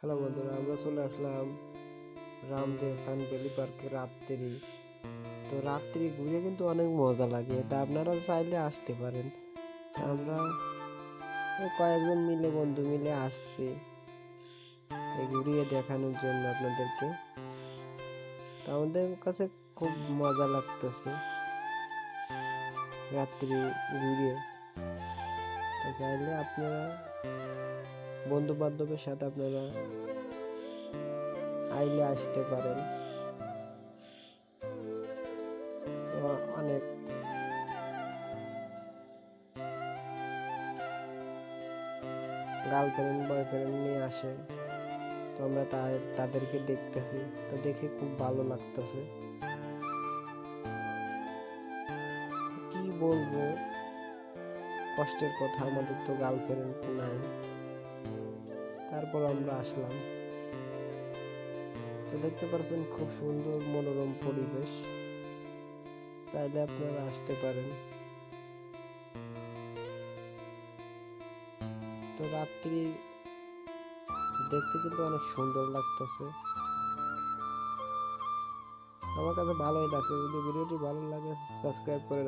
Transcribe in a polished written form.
Hello বন্ধুরা, আমরা চলে আসলাম রামদেব সানভ্যালি পার্কে রাত্রি। তো রাত্রি ঘুরে কিন্তু অনেক মজা লাগে, তা আপনারা চাইলে আসতে পারেন। তা আমরা কয়েকজন মিলে বন্ধু মিলে আসছি এই ঘুরিয়ে দেখানোর জন্য আপনাদেরকে। তো আমাদের কাছে খুব মজা লাগতেছে রাত্রি ঘুরিয়ে। তা চাইলে আপনারা বন্ধু বান্ধবের সাথে আপনারা আইলে আসতে পারেন। অনেক গার্লফ্রেন্ড বয়ফ্রেন্ড নিয়ে আসে, তো আমরা তাদেরকে দেখতেছি, তো দেখে খুব ভালো লাগতেছে। কি বলবো, কষ্টের কথা, আমাদের তো গার্লফ্রেন্ড নাই, তারপর আমরা আসলাম। তো দেখতে পাচ্ছেন খুব সুন্দর মনোরম পরিবেশ, চাইলে আপনারা আসতে পারেন। তো রাত্রি দেখতে কিন্তু অনেক সুন্দর লাগতেছে, আমার কাছে ভালোই লাগছে। যদি ভিডিওটি ভালো লাগে সাবস্ক্রাইব করে